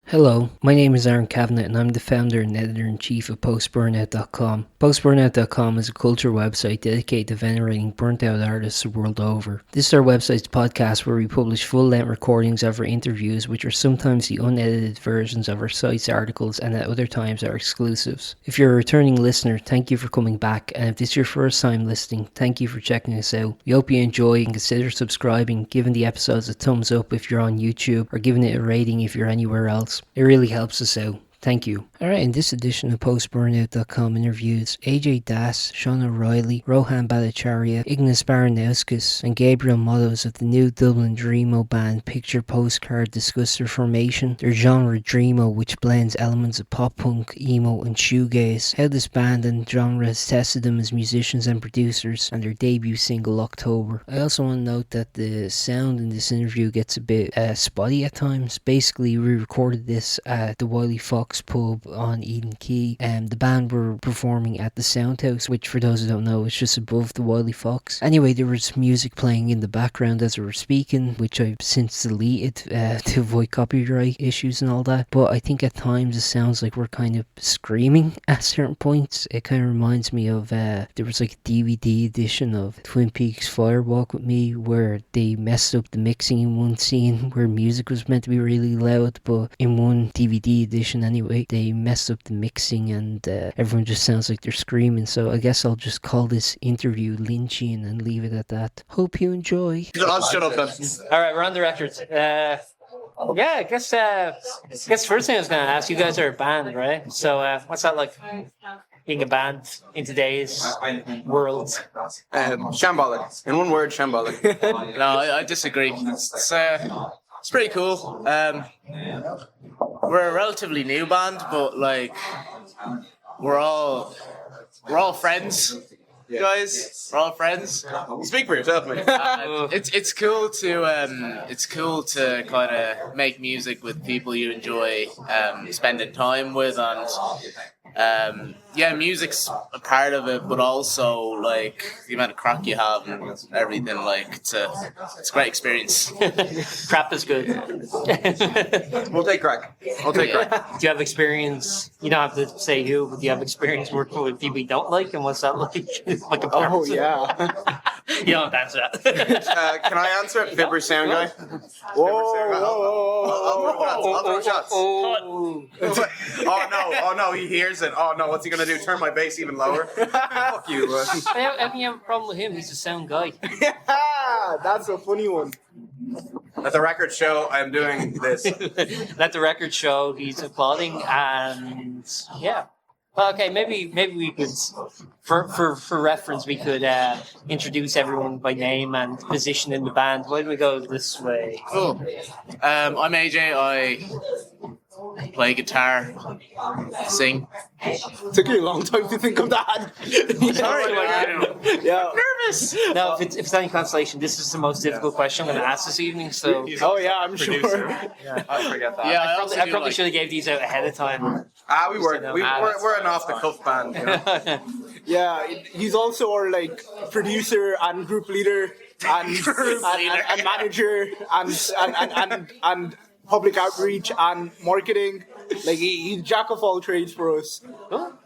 Hello, my name is Aaron Kavanagh and I'm the founder and editor-in-chief of Post-Burnout.com. Post-Burnout.com is a culture website dedicated to venerating burnt-out artists the world over. This is our website's podcast where we publish full-length recordings of our interviews, which are sometimes the unedited versions of our site's articles and at other times are exclusives. If you're a returning listener, thank you for coming back, and if this is your first time listening, thank you for checking us out. We hope you enjoy and consider subscribing, giving the episodes a thumbs up if you're on YouTube, or giving it a rating if you're anywhere else. It really helps us out. Thank you. Alright, in this edition of Post-Burnout.com interviews, AJ Das, Sean O'Reilly, Rohan Bhattacharya, Ignas Baranauskas, and Gabriel Motos of the new Dublin dreamo band Picture Postcard discuss their formation, their genre dreamo, which blends elements of pop-punk, emo, and shoegaze, how this band and genre has tested them as musicians and producers, and their debut single October. I also want to note that the sound in this interview gets a bit spotty at times. Basically, we recorded this at the Wiley Fox pub on Eden Quay, and the band were performing at the Sound House, which for those who don't know is just above the Wiley Fox. Anyway, there was music playing in the background as we were speaking, which I've since deleted to avoid copyright issues and all that, but I think at times it sounds like we're kind of screaming at certain points. It kind of reminds me of there was like a DVD edition of Twin Peaks Fire Walk with Me where they messed up the mixing in one scene where music was meant to be really loud, but in one DVD edition anyway, they messed up the mixing and everyone just sounds like they're screaming. So I guess I'll just call this interview Lynchian and leave it at that. Hope you enjoy. I'll shut up then. Alright, we're on the record. I guess first thing I was going to ask, you guys are a band, right? So what's that like, being a band in today's world? Shambolic. In one word, shambolic. No, I disagree. It's pretty cool. We're a relatively new band, but like we're all friends, guys. We're all friends. Speak for yourself, mate. It's cool to kind of make music with people you enjoy spending time with, and music's a part of it, but also like the amount of crack you have and everything. Like it's a great experience. Crap is good. We'll take crack. Do you have experience? You don't have to say who, but do you have experience working with people you don't like? And what's that like? Like a Oh yeah. You don't have to answer that. Can I answer it? Fibber sound guy. Whoa. I'll throw shots. Oh no, he hears it. Oh no, what's he gonna do? Turn my bass even lower? Fuck you. I mean, you have a problem with him. He's a sound guy. Yeah, that's a funny one. At the record show, I'm doing this. Let the record show he's applauding, and yeah. Okay, maybe we could, for reference, we could introduce everyone by name and position in the band. Why don't we go this way? Cool. I'm AJ. I play guitar, sing. Took you a long time to think of that. Sorry, Yeah. nervous. No, if it's any consolation, this is the most difficult question I'm going to ask this evening. So, Oh yeah, I'm sure. I forget that. I probably should have gave these out ahead of time. We're an off the cuff band. You know? Yeah, he's also our like producer and group leader and manager and public outreach and marketing. Like he's jack of all trades for us.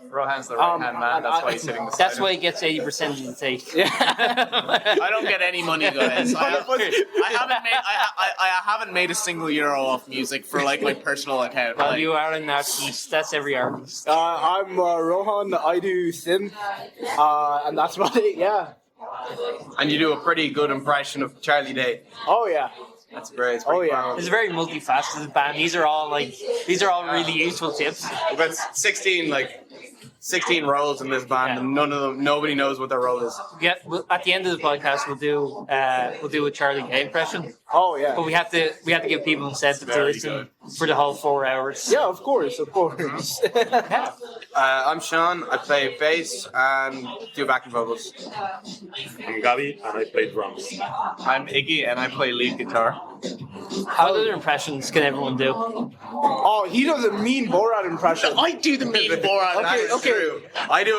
Rohan's the right-hand man, that's why he's sitting beside That's him. why he gets 80% of the take. I don't get any money, guys. I haven't made a single euro off music for like my personal account. Well, you are an artist. That's every artist. I'm Rohan. I do sim, and that's about it. Yeah. And you do a pretty good impression of Charlie Day. Oh yeah. That's great. It's Oh, pretty yeah. powerful. It's a very multifaceted band. These are all really useful tips. We've got 16 roles in this band, and nobody knows what their role is. Yeah, at the end of the podcast, we'll do a Charlie Day impression. Oh yeah. But we have to give people incentive to listen for the whole 4 hours. Yeah, of course. I'm Sean. I play bass and do backing vocals. I'm Gabi, and I play drums. I'm Iggy, and I play lead guitar. What other impressions can everyone do? Oh, he does a mean Borat impression. I do the mean Borat. That is true. I do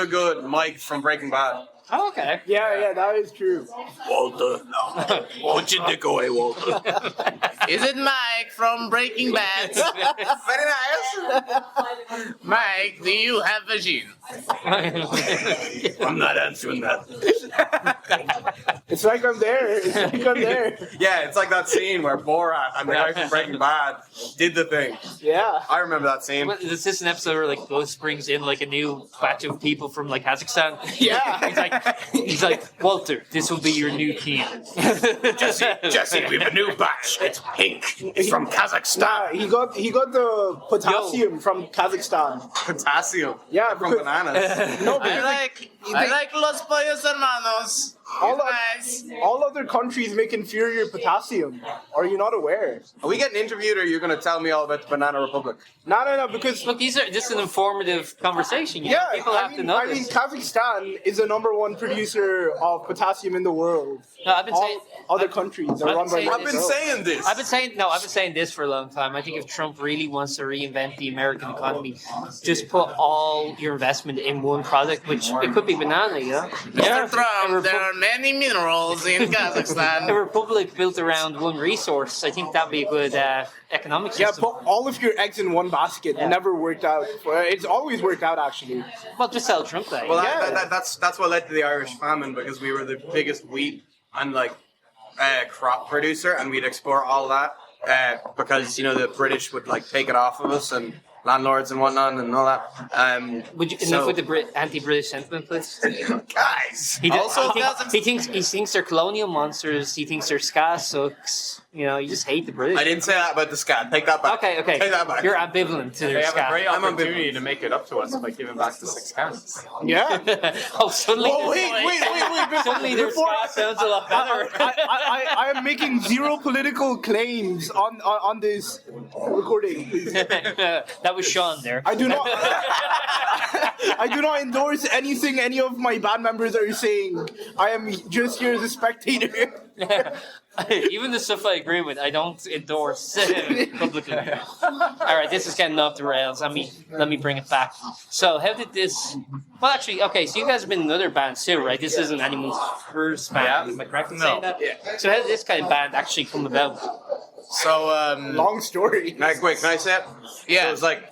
a good Mike from Breaking Bad. Oh, okay. Yeah, that is true. Walter, won't you dick away, Walter? Is it Mike from Breaking Bad? Very nice. Mike, do you have a gene? I'm not answering that. It's like I'm there. Yeah, it's like that scene where Borat and the guy from Breaking Bad did the thing. Yeah. I remember that scene. Is this an episode where like Ghost brings in like a new batch of people from like Kazakhstan? Yeah. he's like Walter, this will be your new team. Jesse, we have a new batch. It's pink. It's from Kazakhstan. He got the potassium from Kazakhstan. Potassium. Yeah, from because- bananas. No, I because like Los Pollos Hermanos. all other countries make inferior potassium. Are you not aware? Are we getting interviewed, or are you going to tell me all about the Banana Republic? No, because Look, this is an informative conversation. You know? yeah, People have to know I mean, this. Kazakhstan is the #1 producer of potassium in the world. No, I've been All saying other countries are I've run been by saying I've been saying this. I've been saying this for a long time. I think if Trump really wants to reinvent the American economy, just put all your investment in one product, which it could be banana, you know? Mr. Trump, there are many minerals in Kazakhstan. A republic built around one resource, I think that'd be a good economic Yeah, system. put all of your eggs in one basket. Yeah. Never worked out. It's always worked out, actually. Well, just tell Trump that. Well, Yeah. that's what led to the Irish famine, because we were the biggest wheat and crop producer, and we'd export all that because the British would take it off of us, and landlords and whatnot and all that. Would you so- enough with the anti-British sentiment, please? Guys, He, Also, he thinks they're colonial monsters. He thinks their ska sucks. You just hate the British. I didn't say that about the scat. Take that back. Okay. Take that back. You're ambivalent to They their have ska. a great I'm opportunity to make it up to us by giving back the 6 counts. Yeah. Oh, suddenly, Oh, wait. suddenly their Before ska sounds a lot better. I am making zero political claims on this recording. That was Sean there. I do not. I do not endorse anything any of my band members are saying. I am just here as a spectator. Even the stuff I agree with, I don't endorse publicly. All right, this is getting off the rails. Let me bring it back. So, how did this? Well, actually, okay. So you guys have been in other bands too, right? This isn't anyone's first band. Am I correct in saying that? Yeah. So how did this kind of band actually come about? So, Long story. wait, can I say it? Yeah. So it was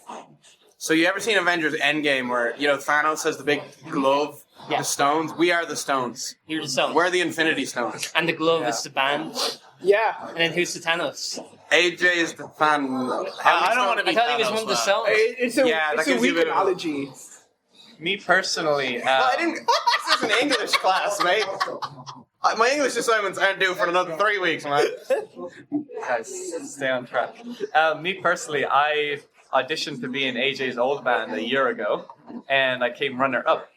so you ever seen Avengers Endgame where, Thanos has the big glove, Yeah. the stones? We are the stones. You're the Stones. We're the Infinity Stones. And the glove is the band. Yeah. And then who's the Thanos? AJ is the fan. I don't want to I be thought he was Thanos, one of the man. Stones. It's a, Yeah, that it's a gives you a weak bit of a- analogy. Me personally, I didn't. This is an English class, mate. My English assignments aren't due for another 3 weeks, man. Guys, stay on track. Me personally, I auditioned to be in AJ's old band a year ago, and I came runner-up.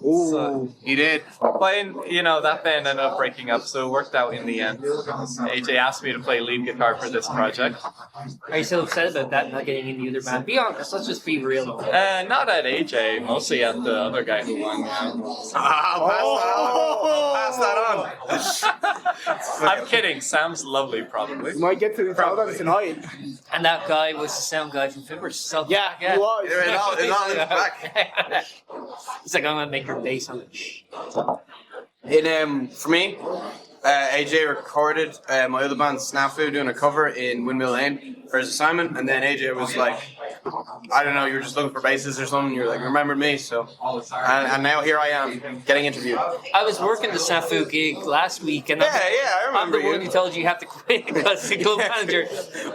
So, You did. but that band ended up breaking up, so it worked out in the end. AJ asked me to play lead guitar for this project. Are you still upset about that, not getting in the other band? Be honest, let's just be real. Not at AJ, mostly at the other guy who won. Pass that on. I'm kidding. Sam's lovely, probably. You might get to tell them tonight. And that guy was the sound guy from Fibbers. So Yeah, he was. It all links back. He's like, I'm gonna make your bass on it. For me, AJ recorded my other band Snafu doing a cover in Windmill Lane for his assignment, and then AJ was like, I don't know, you were just looking for basses or something. You're like, remembered me, so and now here I am getting interviewed. I was working the Snafu gig last week, and Yeah, I I'm remember the one who you. told you have to quit because the club manager.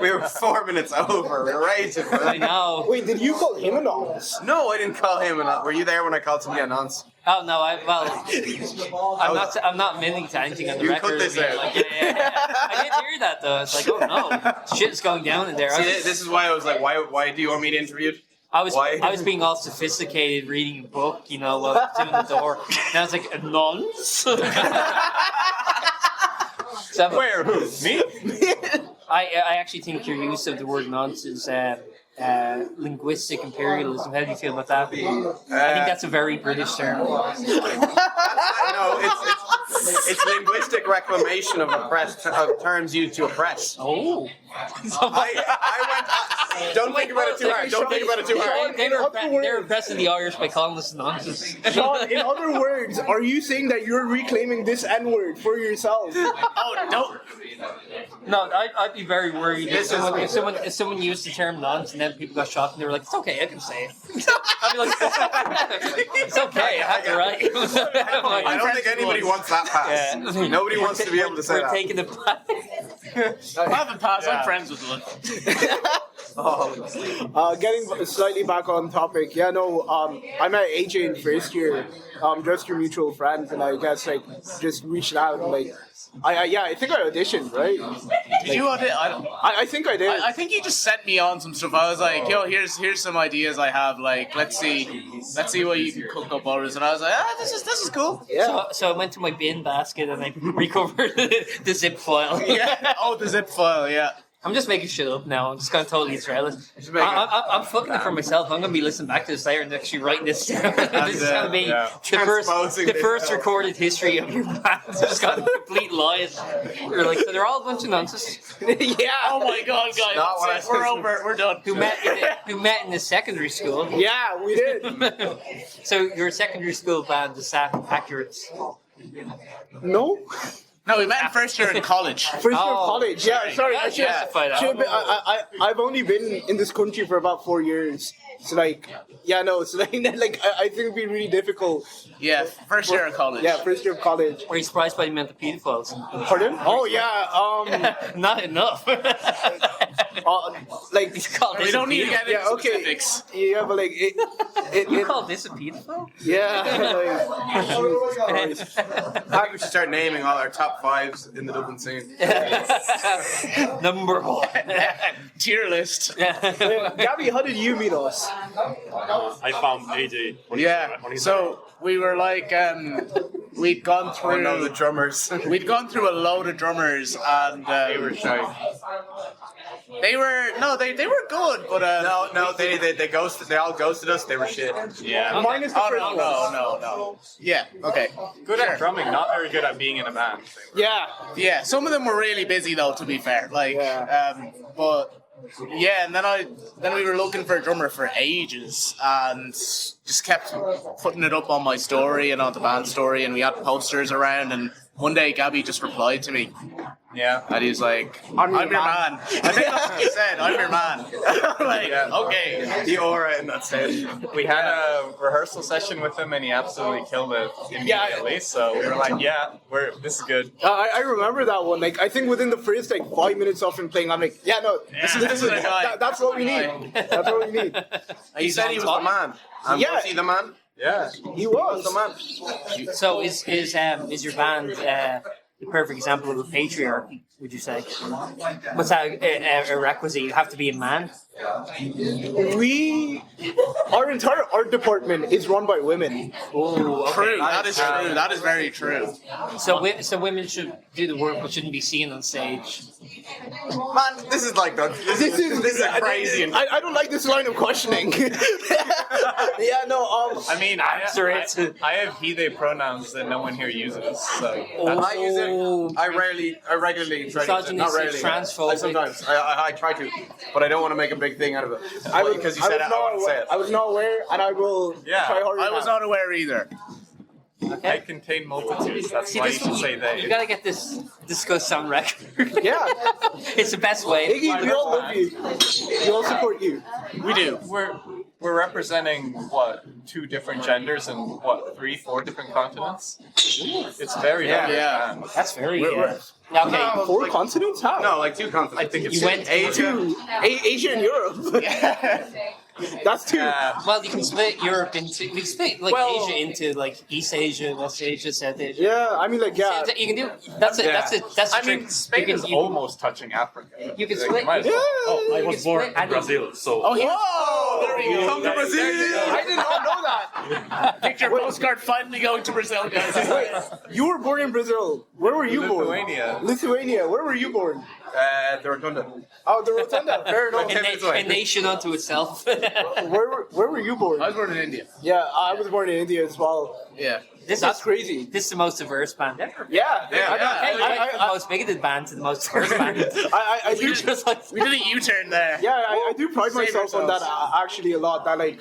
We were 4 minutes over. We were raging. I know. Wait, did you call him a nonce? No, I didn't call him. Were you there when I called somebody a nonce? Oh no, I'm not admitting to anything on the You record. cut this being out. like, yeah. I did hear that though. It's like, oh no, shit's going down in there. See, this is why I was like, why do you want me to interview? I was Why? I was being all sophisticated, reading a book, while doing the door. Now it's like a nonce. So, Where? Who? Me? I actually think your use of the word nonce is linguistic imperialism. How do you feel about that? I think that's a very British term. No, it's linguistic reclamation of terms used to oppress. Oh. I Don't think about it too hard. Don't think about it too hard. They're impressing the Irish by calling us nonsense. Sean, in other words, are you saying that you're reclaiming this N-word for yourself? Oh, don't. No, I'd be very worried if someone used the term nonsense and then people got shocked and they were like, it's okay, I can say it. I'd be like, it's okay, I have the right. I don't think anybody wants that pass. Yeah. Nobody wants to be able to say We're that. taking the I have a pass. I'm friends with one. Getting slightly back on topic, I met AJ in first year, just your mutual friends, and I guess just reached out and I think I auditioned, right? Did you audition? I think I did. I think you just sent me on some stuff. I was like, yo, here's some ideas I have. Let's see what you can cook up orders. And I was like, this is cool. Yeah. So I went to my bin basket and I recovered the zip file. Yeah. Oh, the zip file. Yeah. I'm just making shit up now. I'm just going to totally trail it. I'm fucking it for myself. I'm going to be listening back to this later and actually writing this down. This is going to be the first recorded history of your band. It's just got complete lies. You're like, so they're all a bunch of nonsense. Yeah. Oh my god, guys. Not what We're over. We're done. Who met in the secondary school. Yeah, we did. So your secondary school band, is that accurate? No? No, we met in first year in college. First year of college. Yeah, sorry. I should Justify that. have been, I've only been in this country for about 4 years. So I think it'd be really difficult. Yeah, first year of college. Yeah, first year of college. Were you surprised by the amount of pedophiles? Pardon? Oh yeah. Not enough. We don't need to get into okay. specifics. Yeah, but You call this a pedophile? yeah. I think we should start naming all our top fives in the Dublin scene. Number one. Tier list. Gabby, how did you meet us? I found AJ. Yeah. So we were we'd gone through. The drummers. We'd gone through a load of drummers, and They were shy. they were good, but No, they ghosted. They all ghosted us. They were shit. Yeah. Minus the Oh first one. no. Yeah. Okay. Good at drumming, not very good at being in a band. Yeah. Yeah. Some of them were really busy though. To be fair, but. Yeah, and then we were looking for a drummer for ages, and just kept putting it up on my story and on the band story, and we had posters around, and one day Gabby just replied to me, Yeah. and he was like, I'm your man. I think that's what he said, I'm your man. Okay. The aura in that stage. We had a rehearsal session with him and he absolutely killed it immediately. So we were like, this is good. I remember that one. I think within the first 5 minutes of him playing, I'm like, this is the guy. that's what we need. That's what we need. He said he was the man. And Yeah. was he the man? Yeah. He was. The man. So is your band the perfect example of a patriarchy, would you say? What's that a requisite? You have to be a man? Our entire art department is run by women. Oh, okay. True, that is true. That is very true. So women should do the work but shouldn't be seen on stage. Man, this is this is crazy. I don't like this line of questioning. I mean, Answer it. I have he, they pronouns that no one here uses. So I use it. I regularly try to use it. Not rarely. Transphobic. Sometimes. I try to. But I don't want to make a big thing out of it. Because you said I want to say it. I was not aware, and I will try harder. I was not aware either. I contain multitudes. That's why you should say they. You gotta get this discussed on record. Yeah. It's the best way. Iggy, we all love you. We all support you. We do. We're representing what 2 different genders and what 3, 4 different continents. It's very diverse. Yeah. That's very We're- okay. 4 continents? How? No, 2 continents. I think it's You went Asia. Asia and Europe. That's 2. Well, you can split Europe into Asia into East Asia, West Asia, South Asia. Yeah, I mean, So you can do that's a I trick. mean, Spain You is can- almost touching Africa. You can Like, split. might as well. Oh, I You was can born split in any- Brazil, so Oh, there we go. Come to Brazil. I did not know that. Picture Postcard finally going to Brazil, guys. Wait, you were born in Brazil. Where were you born? Lithuania. Lithuania. Where were you born? The Rotunda. Oh, the Rotunda. Fair enough. A nation unto itself. Where were you born? I was born in India. Yeah, I was born in India as well. Yeah. That's crazy. This is the most diverse band ever. Yeah. Hey, the most bigoted band to the most diverse band. I do just like We did a U-turn there. Yeah, I do pride Save myself on that ourselves. actually a lot. That like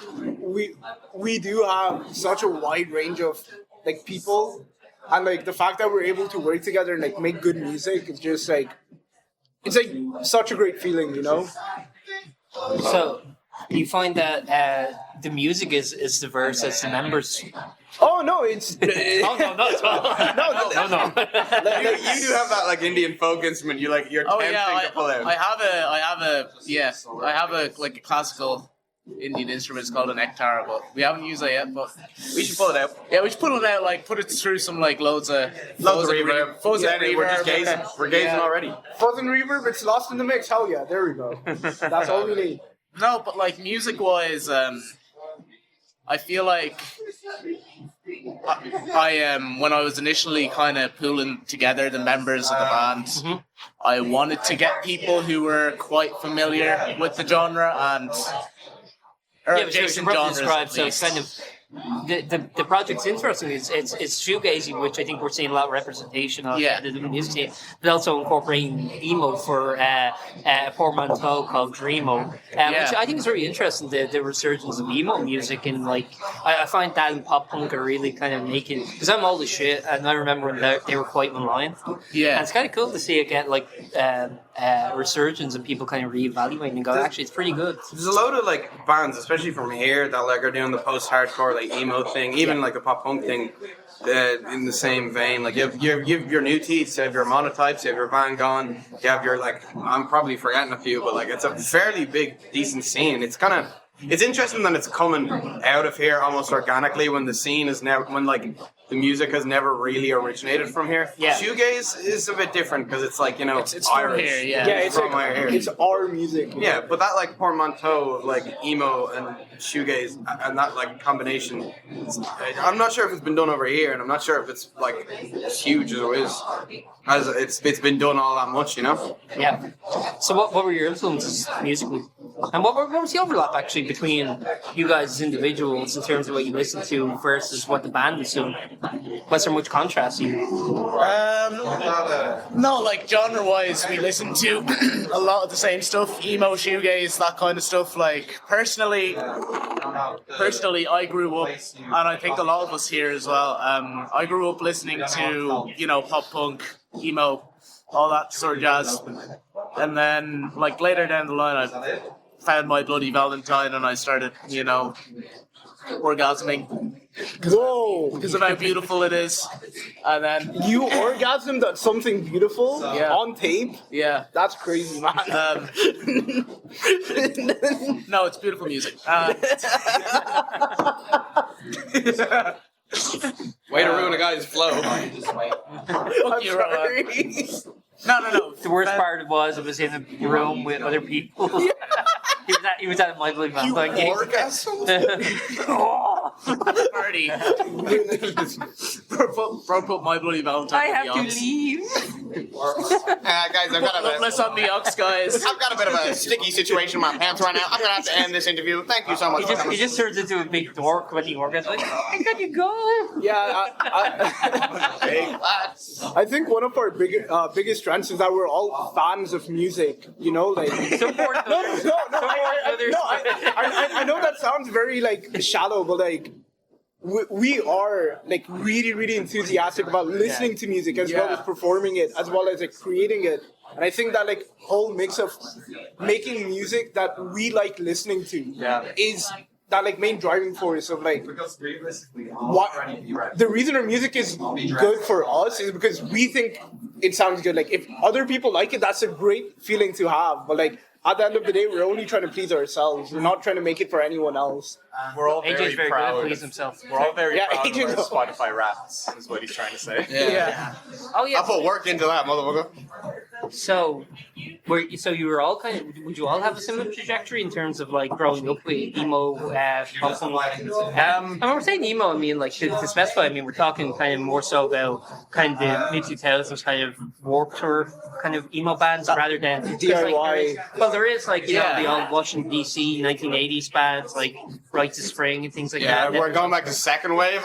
we do have such a wide range of like people, and like the fact that we're able to work together and like make good music is just like it's like such a great feeling, you know. so. You find that the music is diverse as the members. Oh no, it's Oh no, not at all. No. You do have that like Indian folk instrument. You're Oh tempting yeah, to pull out. I have a like a classical Indian instrument. It's called a nectar, but we haven't used it yet. But We should pull it out. yeah, we should put it out, like put it through some like loads of reverb. Fuzz and We're just reverb. gazing. We're gazing already. fuzz and reverb. It's lost in the mix. Hell yeah, there we go. That's all we need. No, but like music-wise, I feel like I when I was initially kind of pulling together the members of the band, I wanted to get people who were quite familiar with the genre and or Yeah, but so adjacent probably genres. describe At so least. kind of the project's interesting. It's shoegazing, which I think we're seeing a lot of representation of the music scene, but also incorporating emo for a portmanteau called dreamo, which I think is very interesting. The resurgence of emo music and like I find that and pop punk are really kind of making because I'm old as shit and I remember when they were quite online. Yeah. And it's kind of cool to see again like resurgence and people kind of reevaluating and go actually it's pretty good. There's a load of like bands, especially from here, that like are doing the post-hardcore like emo thing, even like the pop punk thing. In the same vein, like you have your new teeth, you have your monotypes, you have your Van Gogh, you have your like I'm probably forgetting a few, but like it's a fairly big, decent scene. It's interesting that it's coming out of here almost organically when the scene is never when like the music has never really originated from here. Yeah. Shoegaze is a bit different because it's like it's from Irish. here, yeah. Yeah, it's from like, here. it's our music. Yeah, but that like portmanteau, like emo and shoegaze, and that like combination, I'm not sure if it's been done over here, and I'm not sure if it's like as huge as it is, as it's been done all that much, you know. Yeah. So what were your influences musically? And what was the overlap actually between you guys as individuals in terms of what you listen to versus what the band is doing? Was there much contrast here? No, like genre-wise, we listen to a lot of the same stuff, emo, shoegaze, that kind of stuff. Like personally, I grew up, and I think a lot of us here as well. I grew up listening to pop punk, emo, all that sort of jazz, and then like later down the line, I found My Bloody Valentine, and I started orgasming Whoa! because of how beautiful it is, and then You orgasmed at something beautiful on tape? yeah. That's crazy, man. No, it's beautiful music. Way to ruin a guy's flow. I'm You're right. sorry. No. The worst part was it was in a room with other people. He was at My Bloody Valentine gig. Party. Bro, put My Bloody Valentine. I have to leave. Guys, I've got Let's on the Ox, guys. I've got a bit of a sticky situation in my pants right now. I'm gonna have to end this interview. Thank you so much. He just turns into a big dork when he orgasms. Like, I gotta go. Yeah, I think one of our biggest strengths is that we're all fans of music. You know, like Support others. I know that sounds very like shallow, but like we are like really, really enthusiastic about listening to music as well as performing it, as well as like creating it. And I think that like whole mix of making music that we like listening to is that like main driving force of like what the reason our music is good for us is because we think it sounds good. Like if other people like it, that's a great feeling to have. But like at the end of the day, we're only trying to please ourselves. We're not trying to make it for anyone else. We're all AJ's very proud. good at please himself. We're all very proud AJ of our Spotify raps, is what he's trying to say. Yeah. Oh yeah. I put work into that, motherfucker. So, so you were all would you all have a similar trajectory in terms of like growing up with emo, punk and when we're saying emo, I mean like to specify, I mean we're talking kind of more so about kind of the mid 2000s kind of Warped Tour kind of emo bands rather than DIY. There is like you know the old Washington DC 1980s bands like Right to Spring and things like that. Yeah, we're going back to second wave.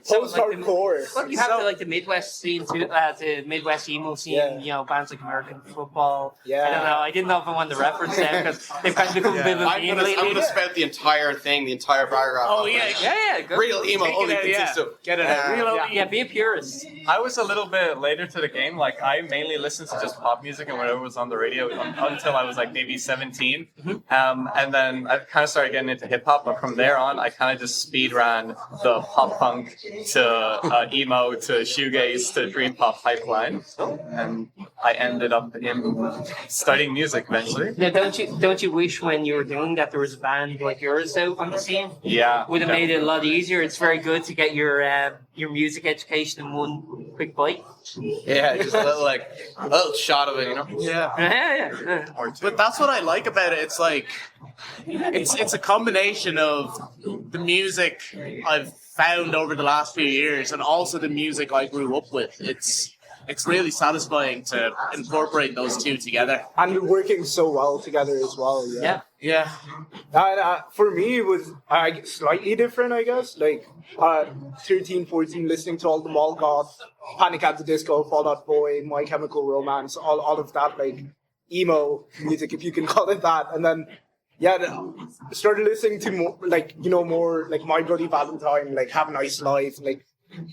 Post-hardcore. Well, you have like the Midwest scene too, the Midwest emo scene. You know, bands like American Football. Yeah. I don't know. I didn't know if I wanted to reference them because they've kind of become a bit of a meme lately. I'm gonna spout the entire thing, the entire paragraph. Oh yeah. Good. Real emo only consists of. Get it out. Yeah, be a purist. I was a little bit later to the game. Like I mainly listened to just pop music and whatever was on the radio until I was like maybe 17. And then I kind of started getting into hip hop. But from there on, I kind of just speed ran the pop punk to emo to shoegaze to dream pop pipeline, and I ended up in studying music eventually. Now, don't you wish when you were doing that there was a band like yours out on the scene? Yeah, would have made it a lot easier. It's very good to get your music education in one quick bite. Yeah, just a little shot of it, you know. Yeah. But that's what I like about it. It's like it's a combination of the music I've found over the last few years and also the music I grew up with. It's really satisfying to incorporate those two together. And working so well together as well. Yeah. For me, it was slightly different, I guess. Like 13, 14, listening to all the Mall Goth, Panic at the Disco, Fall Out Boy, My Chemical Romance, all of that like emo music, if you can call it that. And then started listening to more like My Bloody Valentine, like Have a Nice Life, like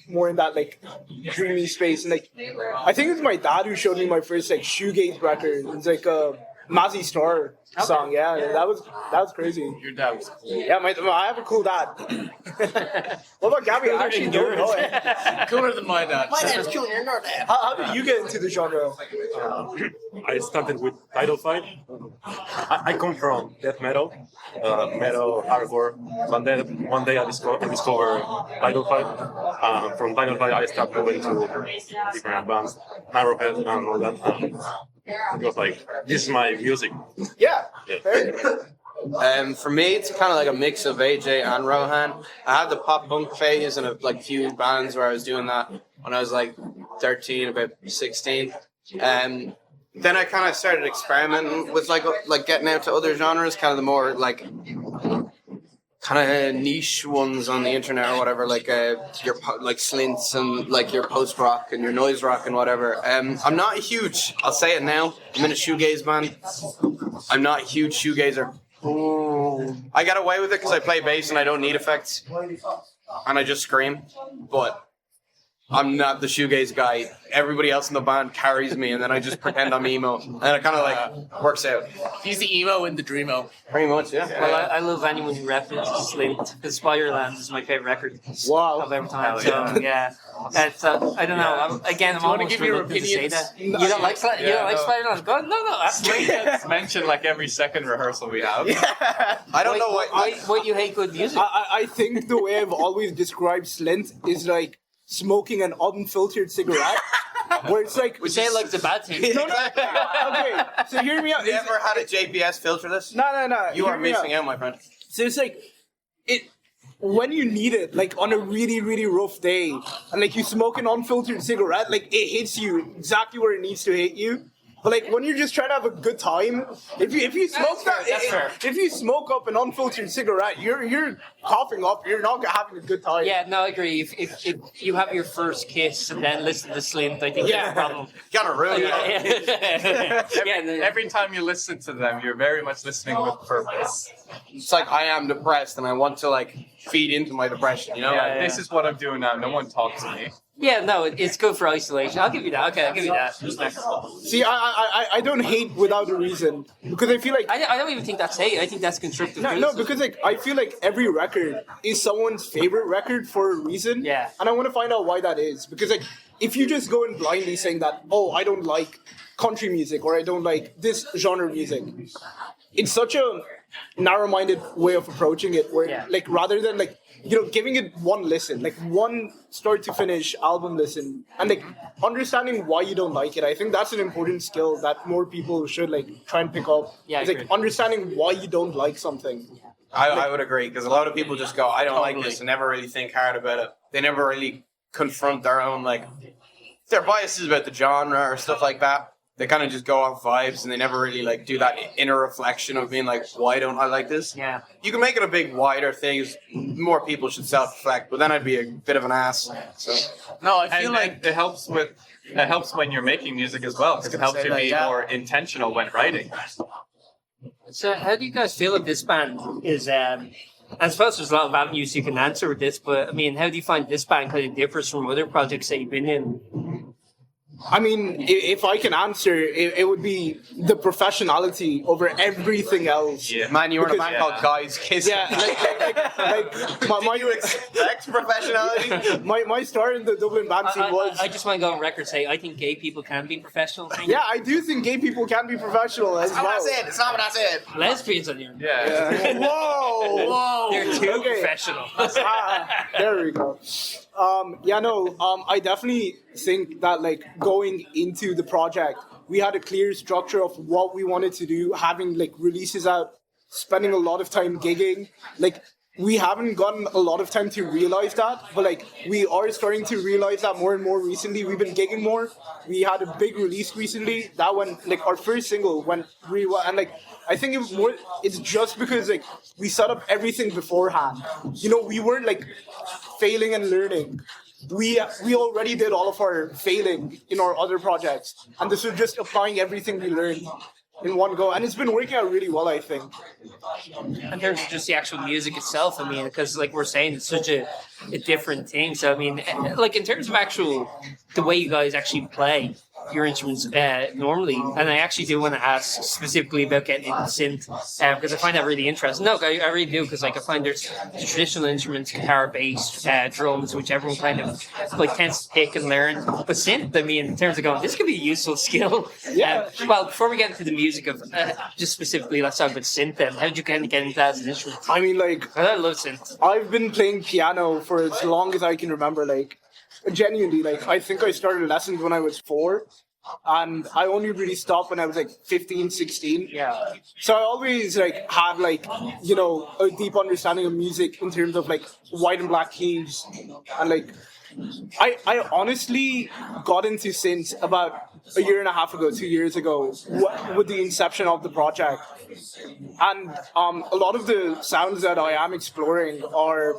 more in that like dreamy space. And like I think it's my dad who showed me my first like shoegaze record. It's like a Mazzy Star song. That was crazy. Your dad was cool. Yeah, I have a cool dad. What about Gabby? I actually don't know it. Cooler than my dad. My dad is cooler than your dad. How did you get into the genre? I started with Title Fight. I come from death metal, hardcore. But then one day I discovered Title Fight. From Title Fight, I started going to different bands, Narrowhead and all that. It was like, this is my music. Yeah. For me, it's kind of like a mix of AJ and Rohan. I had the pop punk phase and a few bands where I was doing that when I was like 13, about 16. Then I kind of started experimenting with like getting out to other genres, kind of the more like kind of niche ones on the internet or whatever, like your like slints and like your post rock and your noise rock and whatever. I'm not a huge, I'll say it now, I'm in a shoegaze band. I'm not a huge shoegazer. I got away with it because I play bass and I don't need effects and I just scream, but I'm not the shoegaze guy. Everybody else in the band carries me, and then I just pretend I'm emo, and it kind of like works out. He's the emo in the dreamo. Pretty much, yeah. Well, I love anyone who references Slint because Spiderland is my favorite record of every time. So it's, I don't know. I'm almost reluctant to say that. You don't like Spiderland? God, no. It's mentioned like every second rehearsal we have. I don't know why you hate good music. I think the way I've always described Slint is like smoking an unfiltered cigarette, where it's like we say it like it's a bad thing. No. Okay, so hear me out. You ever had a JPS filterless? No. You are missing out, my friend. So it's like when you need it, like on a really, really rough day, and like you smoke an unfiltered cigarette, like it hits you exactly where it needs to hit you. But like when you're just trying to have a good time, if you smoke if you smoke up an unfiltered cigarette, you're coughing up. You're not having a good time. Yeah, no, I agree. If you have your first kiss and then listen to Slint, I think that's a problem. Gotta ruin it. Every time you listen to them, you're very much listening with purpose. It's like I am depressed and I want to like feed into my depression. You know, this is what I'm doing now. No one talks to me. Yeah, no, it's good for isolation. I'll give you that. Okay, I'll give you that. See, I don't hate without a reason because I feel like I don't even think that's hate. I think that's constructive. No, because like I feel like every record is someone's favorite record for a reason. Yeah. And I want to find out why that is because like if you just go in blindly saying that I don't like country music or I don't like this genre of music, it's such a narrow-minded way of approaching it, where like rather than like giving it one listen, like one start to finish album listen, and like understanding why you don't like it. I think that's an important skill that more people should like try and pick up. Yeah, it's like understanding why you don't like something. I would agree, because a lot of people just go, I don't like this, and never really think hard about it. They never really confront their own, like, their biases about the genre or stuff like that. They kind of just go off vibes, and they never really, like, do that inner reflection of being like, why don't I like this? Yeah. You can make it a big, wider thing. More people should self-reflect, but then I'd be a bit of an ass. So No, I feel And like it helps when you're making music as well, because it helps you be more intentional when writing. So how do you guys feel if this band is, I suppose there's a lot of avenues you can answer with this, but I mean, how do you find this band kind of differs from other projects that you've been in? I mean, if I can answer, it would be the professionality over everything else. Yeah. Man, you were in a band called Guys Kiss. Yeah, Did you expect professionality? my start in the Dublin band scene was... I just want to go on record and say I think gay people can be professional. Yeah, I do think gay people can be professional as well. It's not what I said. Lesbians on here. Yeah. Whoa! They're too professional. There we go. I definitely think that like going into the project, we had a clear structure of what we wanted to do, having like releases out, spending a lot of time gigging. Like we haven't gotten a lot of time to realize that, but like we are starting to realize that more and more recently. We've been gigging more. We had a big release recently that went like our first single went really well, and like I think it's just because like we set up everything beforehand. We weren't like failing and learning. We already did all of our failing in our other projects, and this was just applying everything we learned in one go, and it's been working out really well, I think. In terms of just the actual music itself, I mean, because like we're saying, it's such a different thing. So I mean, like in terms of the way you guys actually play your instruments normally, and I actually do want to ask specifically about getting into synth because I find that really interesting. No, I really do, because like I find there's the traditional instruments, guitar, bass, drums, which everyone kind of like tends to pick and learn. But synth, I mean, in terms of going, this could be a useful skill. Yeah. Well, before we get into the music of just specifically, let's talk about synth. Then, how did you kind of get into that as an instrument? I mean, like I love synth. I've been playing piano for as long as I can remember. Like genuinely, like I think I started lessons when I was 4. And I only really stopped when I was like 15, 16. Yeah. So I always like had like, a deep understanding of music in terms of like white and black keys. And like, I honestly got into synth about a year and a half ago, 2 years ago, with the inception of the project. And a lot of the sounds that I am exploring are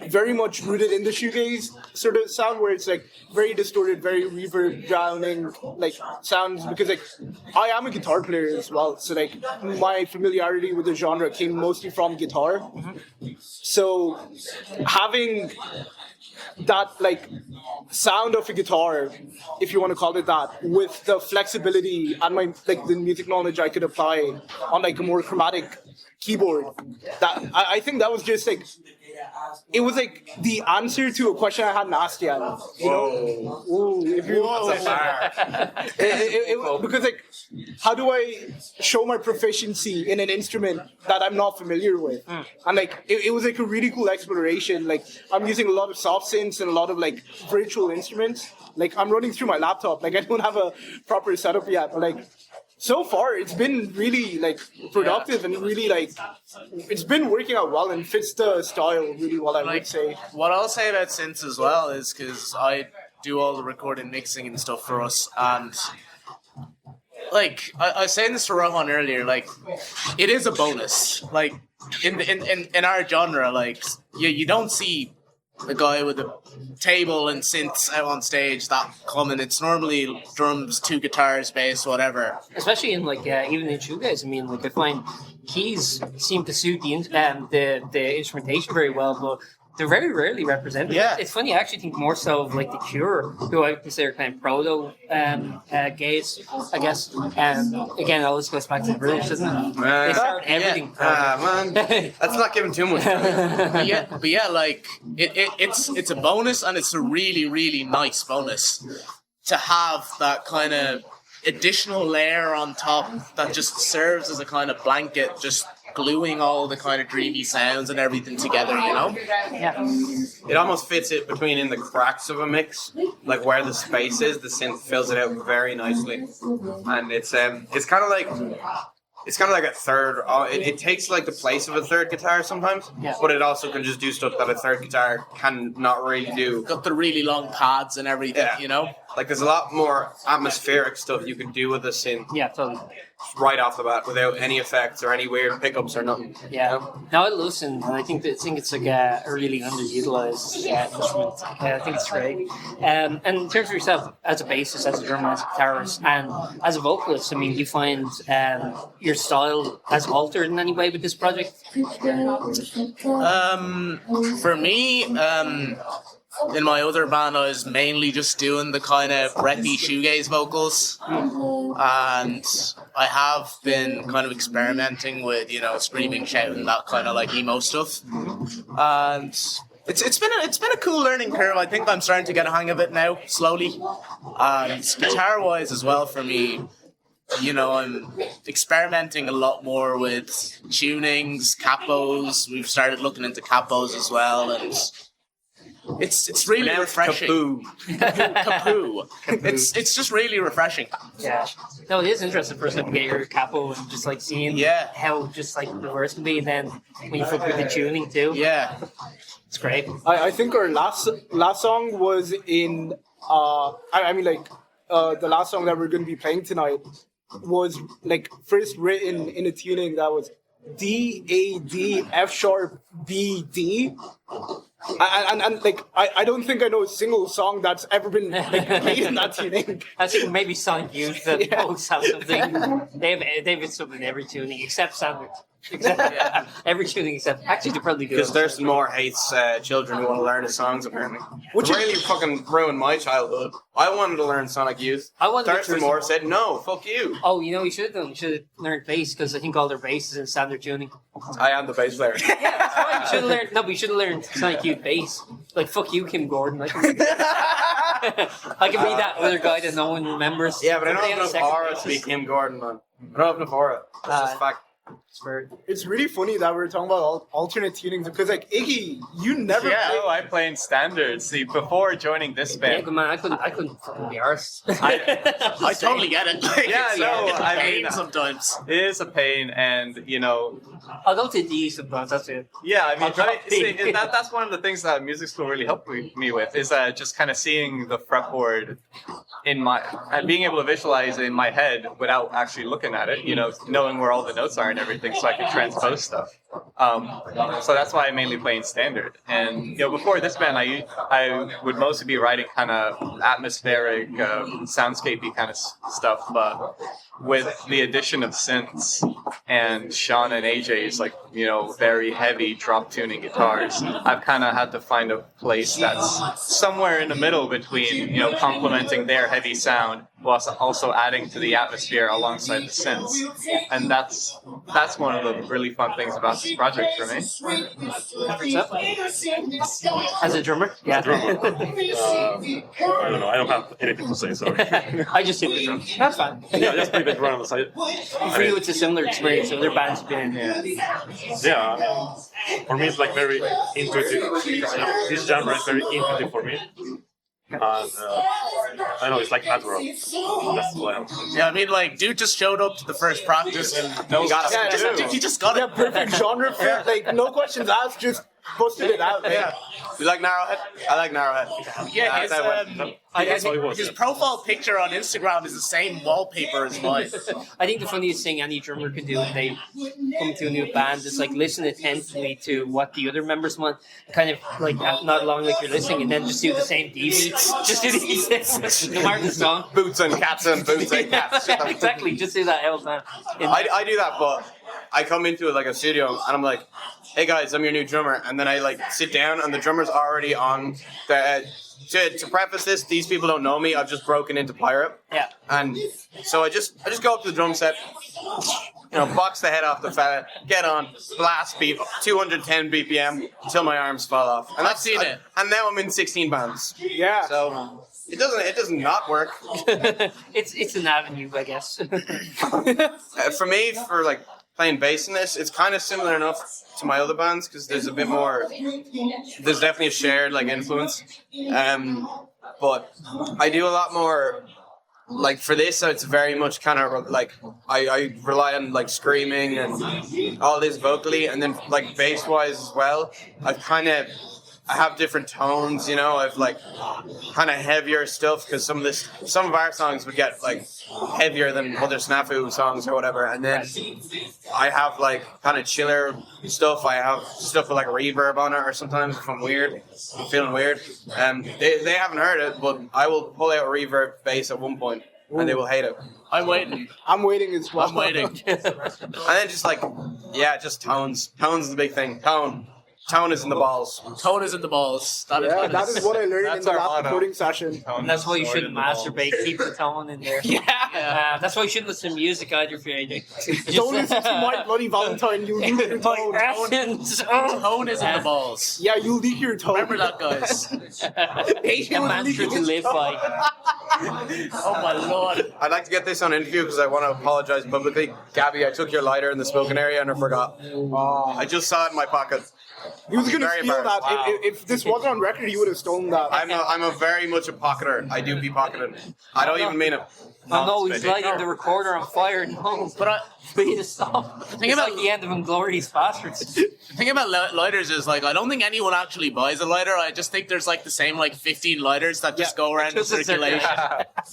very much rooted in the shoegaze sort of sound, where it's like very distorted, very reverb drowning like sounds, because like I am a guitar player as well, so like my familiarity with the genre came mostly from guitar. Mm-hmm. So having that like sound of a guitar, if you want to call it that, with the flexibility and my like the music knowledge I could apply on like a more chromatic keyboard, that I think that was just like, it was like the answer to a question I hadn't asked yet. Because like, how do I show my proficiency in an instrument that I'm not familiar with? And like, it was like a really cool exploration. Like, I'm using a lot of soft synths and a lot of like virtual instruments. Like, I'm running through my laptop. Like, I don't have a proper setup yet, but like, so far, it's been really like productive and really like it's been working out well and fits the style really well. I would say. What I'll say about synths as well is because I do all the recording, mixing, and stuff for us, and like I was saying this to Rohan earlier, like it is a bonus. Like in our genre, like you don't see a guy with a table and synths out on stage that common. It's normally drums, 2 guitars, bass, whatever. Especially in like even in shoegaze, I mean, like I find keys seem to suit the instrumentation very well, but they're very rarely represented. Yeah. It's funny, I actually think more so of like The Cure, who I consider kind of proto-gaze, I guess. Again, it always goes back to the British, doesn't it? They start everything. Man, that's not giving too much time. But yeah, like it's a bonus, and it's a really, really nice bonus to have that kind of additional layer on top that just serves as a kind of blanket, just gluing all the kind of dreamy sounds and everything together, you know? Yeah. It almost fits it between in the cracks of a mix, like where the space is. The synth fills it out very nicely, and it's kind of like a third. It takes like the place of a third guitar sometimes, but it also can just do stuff that a third guitar can not really do. Got the really long pads and everything, you know? Like there's a lot more atmospheric stuff you can do with a synth. Yeah, totally. Right off the bat, without any effects or any weird pickups or nothing. Yeah. Now I listen, and I think it's like a really underutilized instrument. I think it's great. And in terms of yourself, as a bassist, as a drummer, as a guitarist, and as a vocalist, I mean, do you find your style has altered in any way with this project? For me, in my other band, I was mainly just doing the kind of breathy shoegaze vocals, and I have been kind of experimenting with, you know, screaming, shouting, that kind of like emo stuff, and it's been a cool learning curve. I think I'm starting to get a hang of it now, slowly, and guitar wise as well for me. You know, I'm experimenting a lot more with tunings, capos. We've started looking into capos as well, and it's really refreshing. Kapoo. It's just really refreshing. Yeah. No, it is interesting first to get your capo and just like seeing how just like the verse can be, and then when you flip with the tuning too. Yeah. It's great. I think our last song was in the last song that we're going to be playing tonight was like first written in a tuning that was D A D F sharp B D. And like I don't think I know a single song that's ever been like, played in that tuning. I think maybe Sonic Youth that both have something. They have something in every tuning except standard. Every tuning except actually they probably do. Because Thurston Moore hates children who want to learn his songs apparently. Which really fucking ruined my childhood. I wanted to learn Sonic Youth. Thurston Moore said no, fuck you. Oh, you know you should have done. You should have learned bass because I think all their bass is in standard tuning. I am the bass player. You should have learned. No, but you should have learned Sonic Youth bass. Like fuck you, Kim Gordon. I can be that other guy that no one remembers. Yeah, but I don't have enough aura to be Kim Gordon, man. I don't have enough aura. That's just fact. It's really funny that we're talking about alternate tunings because, like, Iggy, you never. Yeah, I play in standard. See, before joining this band, yeah, but man, I couldn't fucking be arsed. I totally get it. Yeah, no, it's a I pain mean, sometimes. it is a pain, and you know, I'll go to D sometimes. That's it. yeah, I mean, drop D. that's one of the things that music school really helped me with is just kind of seeing the fretboard in my and being able to visualize it in my head without actually looking at it. You know, knowing where all the notes are and everything, so I can transpose stuff. So that's why I mainly play in standard. And you know, before this band, I would mostly be writing kind of atmospheric, soundscapey kind of stuff. But with the addition of synths and Sean and AJ's like very heavy drop tuning guitars, I've kind of had to find a place that's somewhere in the middle between complementing their heavy sound whilst also adding to the atmosphere alongside the synths. And that's one of the really fun things about this project for me. As a drummer? Yeah. I don't know. I don't have anything to say, sorry. I just hit the drum. That's fine. Yeah, just play the drum on the side. For you, it's a similar experience. Other bands have been in. Yeah, for me it's like very intuitive. This genre is very intuitive for me. And I know it's like natural. That's what I'm saying. Yeah, I mean, like, dude just showed up to the first practice and he just got it. Perfect genre fit. Like, no questions asked, just busted it out. Yeah. You like Narrowhead? I like Narrowhead. Yeah, his profile picture on Instagram is the same wallpaper as mine. I think the funniest thing any drummer could do when they come to a new band is like listen attentively to what the other members want, kind of like not long like you're listening, and then just do the same D beats. Just do these, no matter the song. Boots and cats and boots and cats. Exactly, just do that all the time. I do that, but I come into like a studio and I'm like, hey guys, I'm your new drummer, and then I like sit down and the drummer's already on the. To preface this, these people don't know me. I've just broken into Pirate. Yeah. And so I just go up to the drum set, box the head off the fella, get on, blast beat, 210 BPM until my arms fall off. And I've seen it. And now I'm in 16 bands. Yeah. So It doesn't not work. It's an avenue, I guess. For me, for like playing bass in this, it's kind of similar enough to my other bands because there's a bit more. There's definitely a shared like influence, but I do a lot more. Like for this, it's very much kind of like I rely on like screaming and all this vocally, and then like bass wise as well. I have different tones, you know. I've like kind of heavier stuff because some of our songs would get like heavier than other Snafu songs or whatever, and then I have like kind of chiller stuff. I have stuff with like reverb on it, or sometimes if I'm feeling weird. They haven't heard it, but I will pull out a reverb bass at one point, and they will hate it. I'm waiting. I'm waiting as well. I'm waiting. And then just like, yeah, just tones. Tones is the big thing. Tone is in the balls. Tone is in the balls. That is what I learned in the last motto. recording session. And that's why you shouldn't masturbate. Keep the tone in there. Yeah. That's why you shouldn't listen to music either if you're anything. Don't listen to My Bloody Valentine, you'll leak your tone. Tone is in the balls. Yeah, you'll leak your tone. Remember that, guys. A mantra to live by. Oh my lord. I'd like to get this on interview because I want to apologize publicly. Gabby, I took your lighter in the smoking area and I forgot. I just saw it in my pocket. He was going to Very steal that. embarrassed. Wow. If this wasn't on record, he would have stolen that. I'm a very much a pocketer. I do be pocketing. I don't even mean it. Oh no, he's lighting the recorder on fire. No, but we need to stop. The thing It's about like the end of Inglorious Bastards. The thing about lighters is like I don't think anyone actually buys a lighter. I just think there's like the same like 15 lighters that just go around in Just a circulation.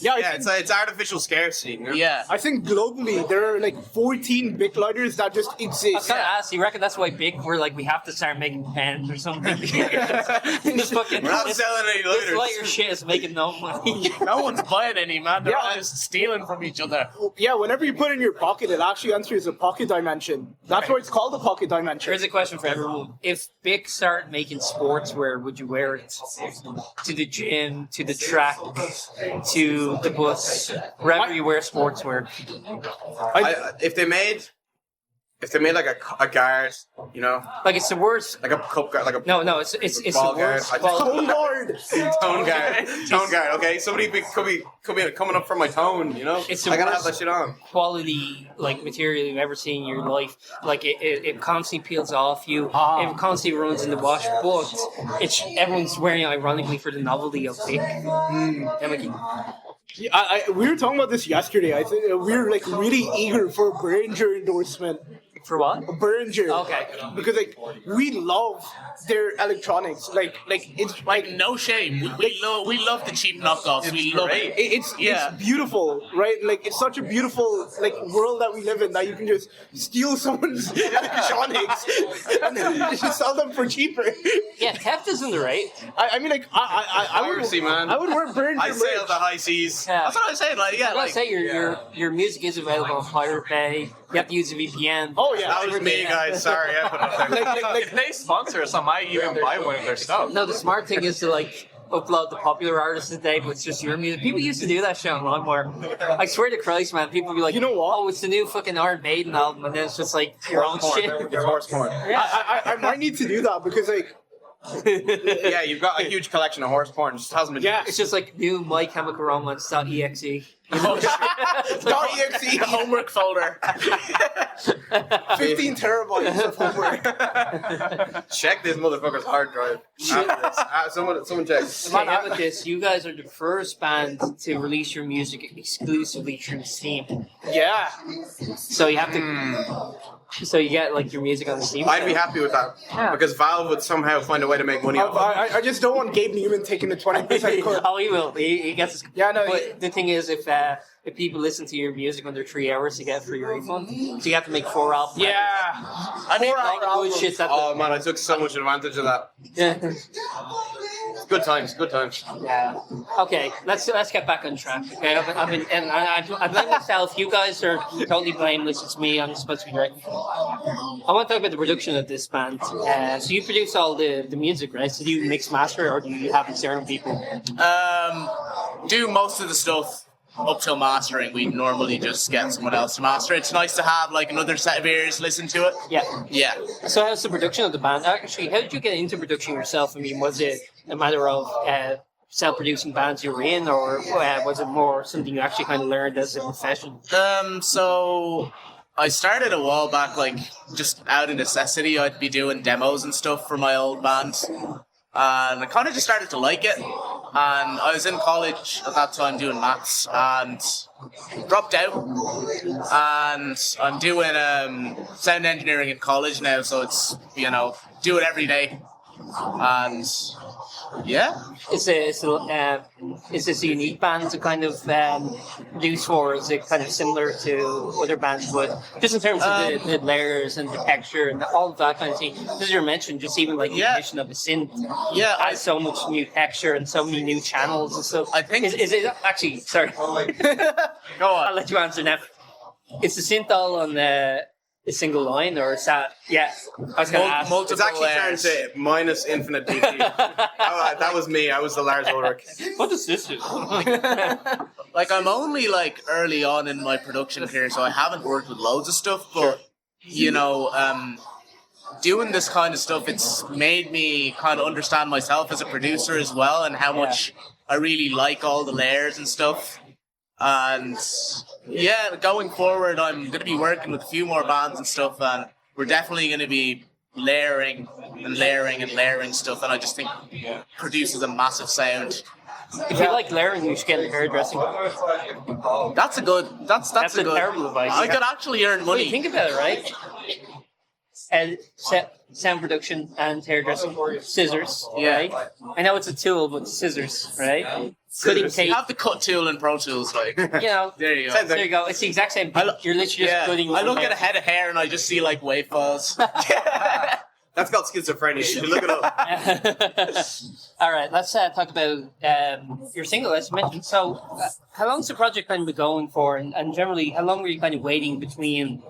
Yeah, it's artificial scarcity. You know? Yeah. I think globally there are like 14 Bic lighters that just I was exist. gonna ask, you reckon that's why Bic were like, we have to start making pens or something? Just fucking, We're not selling any this lighters. lighter shit is making no money. No one's buying any, man. They're Yeah. all just stealing from each other. Yeah, whenever you put it in your pocket, it actually enters a pocket dimension. That's why it's called a pocket dimension. Here's a question for everyone. If Bic started making sportswear, would you wear it? To the gym, to the track, to the bus, wherever you wear sportswear. If they made like a guard, you know, Like it's the worst. like a cup guard, like a No, it's the ball guard. worst. I just- Tone guard! tone guard. Okay, somebody could be coming up from my tone, you know. It's the I gotta have worst that shit on. quality like material you've ever seen in your life. Like it constantly peels off you. It constantly runs in the wash. But it's everyone's wearing it ironically for the novelty of Bic. And like, We were talking about this yesterday. I think we were like really eager for a Behringer endorsement. for what? Behringer. Okay. Because like we love their electronics. Like it's Like no shame. We love the cheap knockoffs. We love it. it's beautiful, right? Like it's such a beautiful like world that we live in that you can just steal someone's electronics and then just sell them for cheaper. Yeah, theft isn't the right. I mean like I would Piracy, man. I would wear Behringer I sail merch. the high seas. Yeah. That's what I'm saying. Like, yeah, I gotta like say your music is available on Pirate Bay. You have to use a VPN. Oh yeah, That was me, guys. Sorry, I put it there. If they sponsor us, I might even buy one of their stuff. No, the smart thing is to like upload the popular artists today, but it's just your music. People used to do that shit online where I swear to Christ, man, people be like, You know what? Oh, it's the new fucking Iron Maiden album, and then it's just like your own shit. It's horse porn. I might need to do that because like Yeah, you've got a huge collection of horse porn. Just hasn't been. yeah, It's just like new My Chemical Romance.exe. .exe the homework folder. 15 terabytes of homework. Check this motherfucker's hard drive. After this. Someone check. Okay, how about this? You guys are the first band to release your music exclusively through Steam. Yeah. So you have to. So you get like your music on Steam. I'd be happy with that because Valve would somehow find a way to make money off it. I just don't want Gabe Newman taking the 20% cut. Oh, he will. He gets his. Yeah, no, But the thing is, if people listen to your music under 3 hours, you get a free refund. So you have to make 4 albums. Yeah. I mean, all the good shit that. Oh man, I took so much advantage of that. Yeah. Good times, good times. Yeah. Okay, let's get back on track. Okay, I blame myself. You guys are totally blameless. It's me. I'm supposed to be right. I want to talk about the production of this band. So you produce all the music, right? So do you mix master, or do you have external people? Do most of the stuff up till mastering. We normally just get someone else to master. It's nice to have like another set of ears listen to it. Yeah. Yeah. So how's the production of the band? Actually, how did you get into production yourself? I mean, was it a matter of self-producing bands you were in, or was it more something you actually kind of learned as a profession? So I started a while back, like just out of necessity. I'd be doing demos and stuff for my old band, and I kind of just started to like it. And I was in college at that time doing maths and dropped out. And I'm doing sound engineering in college now, so it's, do it every day. And yeah. Is this a unique band to kind of produce for? Is it kind of similar to other bands would? Just in terms of the layers and the texture and all of that kind of thing. As you mentioned, just even like the addition of a synth adds so much new texture and so many new channels and stuff. I think... Is it actually... Sorry. Go on. I'll let you answer now. Is the synth all on a single line, or is that... Yeah, I was going to ask. It's actually turned to minus infinite dB. That was me. I was the Lars Ulrich. What does this do? Like, I'm only, like, early on in my production career, so I haven't worked with loads of stuff, but, doing this kind of stuff, it's made me kind of understand myself as a producer as well, and how much I really like all the layers and stuff. And going forward, I'm going to be working with a few more bands and stuff, and we're definitely going to be layering and layering and layering stuff, and I just think produces a massive sound. If you like layering, you should get hairdressing. That's a good terrible advice. I could actually earn money. Think about it, right? And sound production and hairdressing, scissors, right? I know it's a tool, but scissors, right? Cutting tape. You have the cut tool in Pro Tools, like. There you go. There you go. It's the exact same thing. You're literally just cutting. I look at a head of hair and I just see like wave files. That's called schizophrenia. You should look it up. All right, let's talk about your single, as you mentioned. So, how long's the project kind of been going for, and generally, how long were you kind of waiting between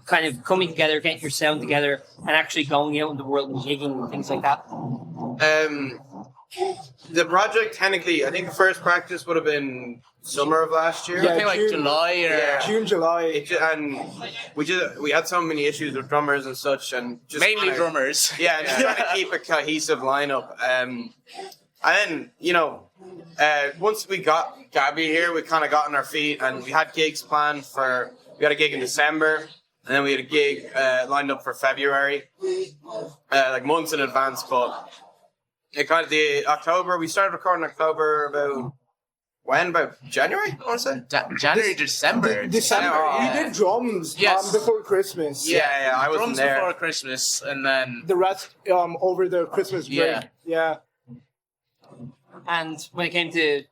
kind of coming together, getting your sound together, and actually going out in the world and gigging and things like that? The project, technically, I think the first practice would have been summer of last year. I think like July or June, July. And we had so many issues with drummers and such, and just mainly drummers. Yeah, just trying to keep a cohesive lineup. And then once we got Gabby here, we kind of got on our feet, and we had gigs planned for. We had a gig in December, and then we had a gig lined up for February, like months in advance. But it kind of we started recording in October about January, I want to say? January, December. December. We did drums before Christmas. Yeah, I wasn't drums there. before Christmas, and then... The rest over the Christmas break. Yeah. And when it came to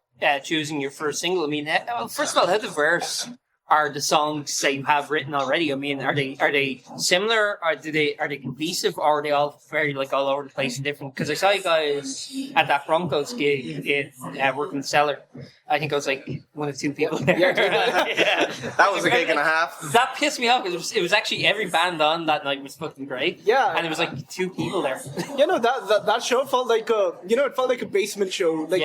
choosing your first single, I mean, first of all, how diverse are the songs that you have written already? I mean, are they similar? Are they cohesive? Or are they all very like all over the place and different? Because I saw you guys at that Broncos gig working in the cellar. I think I was like one of two people there. Yeah. That was a gig and a half. That pissed me off because it was actually every band on that night was fucking great. Yeah. And there was like two people there. That show felt like it felt like a basement show. Like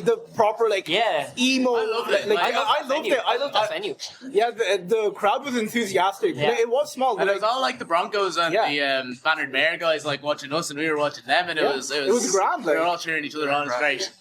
the proper emo. I loved it. I loved that venue. Yeah, the crowd was enthusiastic. Yeah. It was small, and it was all like the Broncos and the Bannered Mare guys like watching us, and we were watching them, and it was grand. We were all cheering each other on. It was great.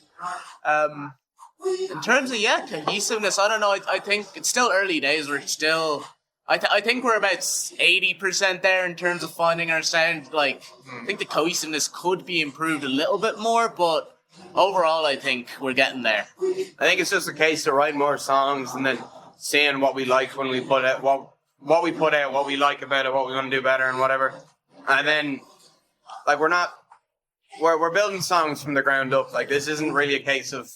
In terms of cohesiveness, I don't know. I think it's still early days. We're still. I think we're about 80% there in terms of finding our sound. Like, I think the cohesiveness could be improved a little bit more, but overall, I think we're getting there. I think it's just a case of writing more songs and then seeing what we like when we put it, what we put out, what we like about it, what we want to do better, and whatever. And then, like, we're building songs from the ground up. Like, this isn't really a case of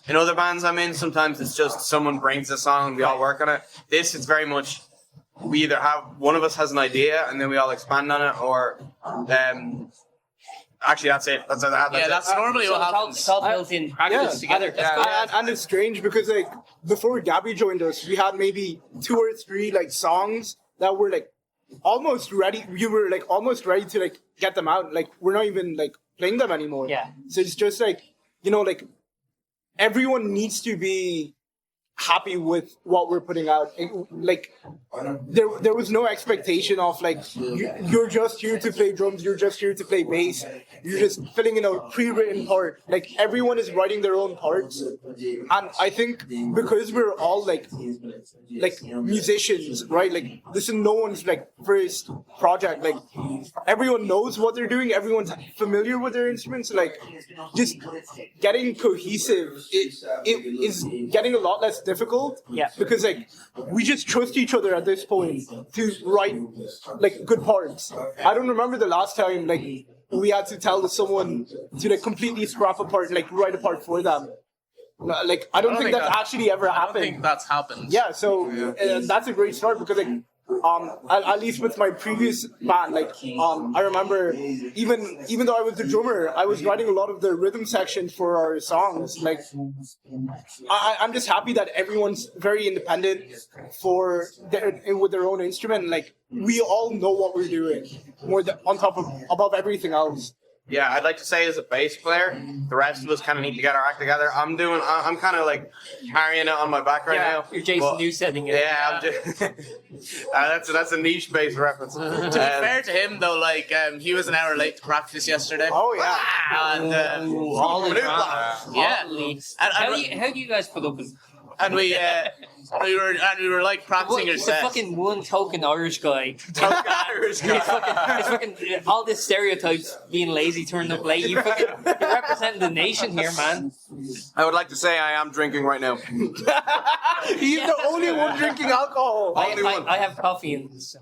in other bands I'm in, sometimes it's just someone brings a song and we all work on it. This is very much we either have one of us has an idea and then we all expand on it, or actually that's it. That's normally what happens. It's all built in practice together. And it's strange because like before Gabby joined us, we had maybe 2 or 3 like songs that were like almost ready. We were like almost ready to like get them out. Like we're not even like playing them anymore. Yeah. So it's just like like everyone needs to be happy with what we're putting out. Like, there was no expectation of like you're just here to play drums, you're just here to play bass, you're just filling in a pre-written part. Like, everyone is writing their own parts, and I think because we're all like musicians, right? Like, this is no one's like first project. Like, everyone knows what they're doing, everyone's familiar with their instruments. Like, just getting cohesive, it is getting a lot less difficult. Yeah. Because like we just trust each other at this point to write like good parts. I don't remember the last time like we had to tell someone to like completely scrap a part, like write a part for them. Like, I don't think that actually ever happened. I don't think that's happened. Yeah, so that's a great start because like at least with my previous band, like I remember even though I was the drummer, I was writing a lot of the rhythm section for our songs. Like, I'm just happy that everyone's very independent with their own instrument. Like, we all know what we're doing above everything else. Yeah, I'd like to say as a bass player, the rest of us kind of need to get our act together. I'm kind of like carrying it on my back right now. You're Jason New setting it. Yeah, I'm just, that's a niche bass reference. To be fair to him, though, like he was an hour late to practice yesterday. Oh yeah, and all the yeah. How do you guys put up with? And we were like practicing your The set. fucking one token Irish guy. Irish guy. It's fucking all this stereotypes being lazy, turning up late. You're representing the nation here, man. I would like to say I am drinking right now. He's the only one drinking alcohol. I have coffee in this.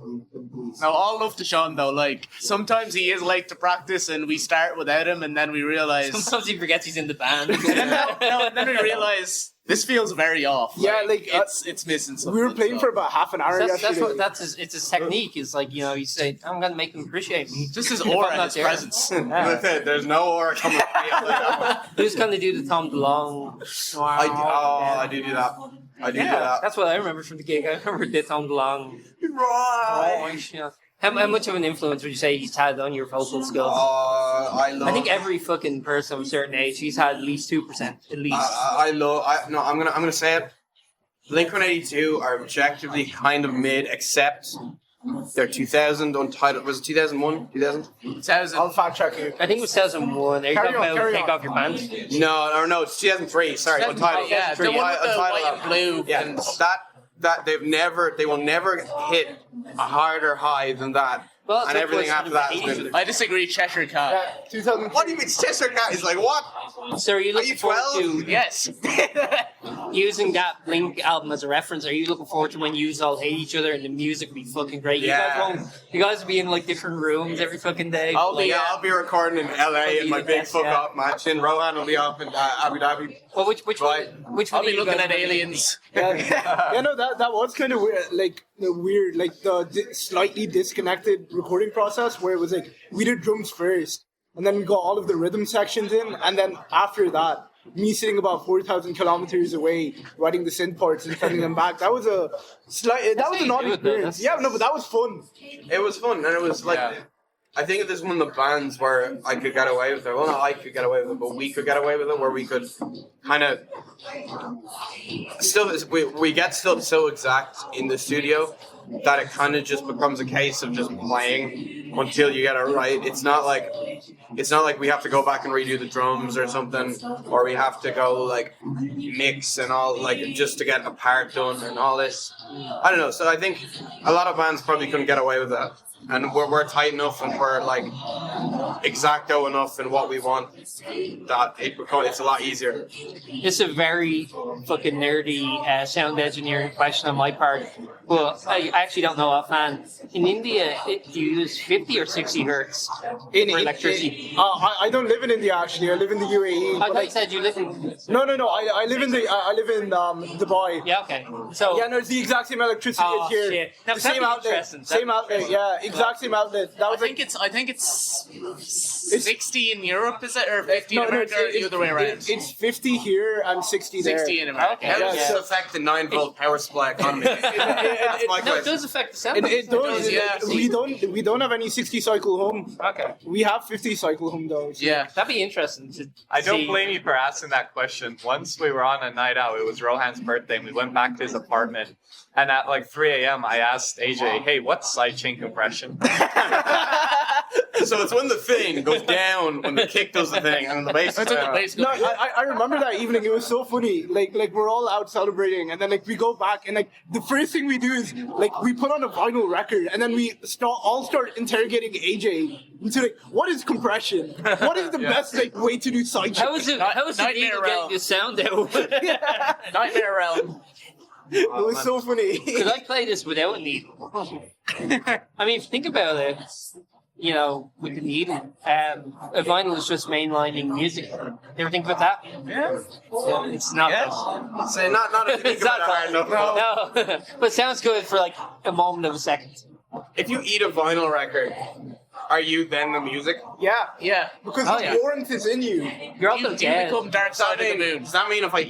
Now, all love to Sean, though. Like, sometimes he is late to practice, and we start without him, and then we realize. Sometimes he forgets he's in the band. and then we realize this feels very off. Yeah, like it's missing something. We were playing for about half an hour yesterday. It's his technique. It's like, you say, I'm gonna make him appreciate me. Just his aura and his presence. There's no aura coming from me. Who's gonna do the Tom DeLonge? I do that. I do that. That's what I remember from the gig. I remember the Tom DeLonge. Right. How much of an influence would you say he's had on your vocal skills? I think every fucking person of a certain age, he's had at least 2%, at least. I'm gonna say it. Blink-182 are objectively kind of mid, except their 2000 Untitled. Was it 2001? 2000? I'll fact check you. I think it was 2001. Are you talking about Take Off Your Pants? No, it's 2003. Sorry, Untitled. Yeah, the one with the white and blue. Yeah, and that they will never hit a harder high than that. Well, and everything after that is good. I disagree, Cheshire Cat. 2000. What do you mean Cheshire Cat is like what? So are you looking forward 12? to Yes. using that Blink album as a reference? Are you looking forward to when you all hate each other and the music will be fucking great? You guys will be in like different rooms every fucking day. I'll be recording in LA in my big fuck up mansion. Rohan will be up in Abu Dhabi. Well, which one? I'll be looking at aliens. No, that was kind of weird. Like the slightly disconnected recording process where it was like we did drums first, and then we got all of the rhythm sections in, and then after that, me sitting about 4,000 kilometers away, writing the synth parts and sending them back. That was an odd experience. Yeah, no, but that was fun. It was fun, and it was like. Yeah. I think this is one of the bands where I could get away with it. Well, not I could get away with it, but we could get away with it, where we could kind of we get still so exact in the studio that it kind of just becomes a case of just playing until you get it right. It's not like we have to go back and redo the drums or something, or we have to go like mix and all, like just to get a part done and all this. I don't know. So I think a lot of bands probably couldn't get away with that. And we're tight enough and we're like exacto enough in what we want that it's a lot easier. It's a very fucking nerdy sound engineering question on my part. Well, I actually don't know offhand. In India, do you use 50 or 60 hertz for electricity? I don't live in India actually. I live in the UAE. I thought you said you live in. No. I live in Dubai. Yeah. Okay. So. Yeah, no, it's the exact same electricity as here. Shit. Now, the same outlet. Same outlet. Yeah. exact same outlet. That was I think it's 60 in Europe, is it, or 50 in America, or the other way around? It's 50 here and 60 there. 60 in America. How does this affect the 9-volt power supply economy? That's my No, it question. does affect the sound. It does. yeah. We don't have any 60 cycle home. Okay. We have 50 cycle home though. So. Yeah. That'd be interesting to I don't see. blame you for asking that question. Once we were on a night out, it was Rohan's birthday, and we went back to his apartment. And at like 3 a.m., I asked AJ, "Hey, what's sidechain compression?" So it's when the thing goes down, when the kick does the thing, and the bass That's goes what the down. bass No, goes. I remember that evening. It was so funny. Like we're all out celebrating, and then like we go back, and like the first thing we do is like we put on a vinyl record, and then we start interrogating AJ into like what is compression? What is the best like way to do side How is it? How is it Nightmare even Realm. getting the sound out? Nightmare Realm. It was so funny. Could I play this without a needle? I mean, think about it. You know, with the needle, a vinyl is just mainlining music. You ever think about that? Yeah. It's not. Yeah. Say not if you think It's about not it hard enough. No, but it sounds good for like a moment of a second. If you eat a vinyl record, are you then the music? Yeah, Yeah. because Oh, the yeah. warmth is in you. You're You also dead. become Dark Side of the Moon. Does that mean if I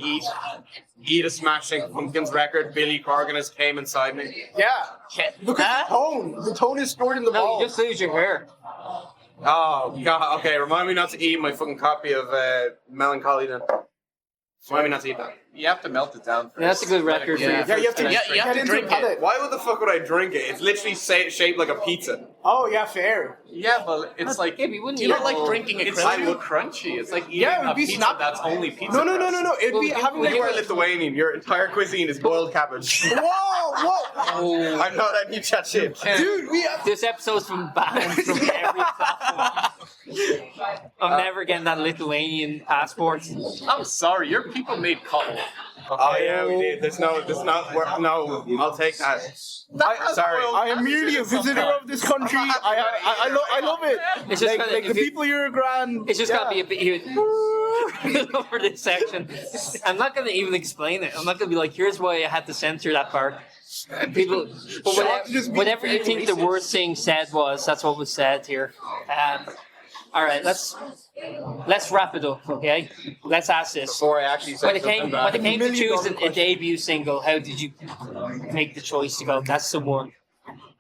eat a Smashing Pumpkins record, Billy Corgan has came inside me? Yeah, Yeah. because Huh? the tone is stored in the No, ball. you just lose your hair. Oh, God. Okay, remind me not to eat my fucking copy of Melancholy then. Remind me not to eat that. You have to melt it down first. That's a good record for Yeah. you. Yeah, you have to, Yeah, you have get to into drink a palate. Why the fuck would I drink it? It's literally shaped like a pizza. Oh yeah, fair. Yeah, but it's like Yeah, but you wouldn't Do you not eat like all- drinking a it's crisp? so crunchy. It's like eating Yeah, it would a be pizza snap- that's only pizza. No. crust. It'd be having well, like You are Lithuanian. Your entire cuisine is boiled cabbage. whoa, I know that you chat shit. dude, we have. This episode's from banned from every platform. I'm never getting that Lithuanian passport. I'm sorry, your people made cotton. Oh yeah, we did. There's no. No, I'll take that. Sorry. I am merely a visitor of this country. I love it. It's just like, kinda- like if the you- people here are grand. It's just yeah. gotta be a bit here over this section. I'm not gonna even explain it. I'm not gonna be like, here's why I had to censor that part. People, but whatever you think the worst thing said was, that's what was said here. All right, let's wrap it up, okay? Let's ask this. Before I actually say When it came something bad. to choosing a debut single, how did you make the choice to go? That's the one.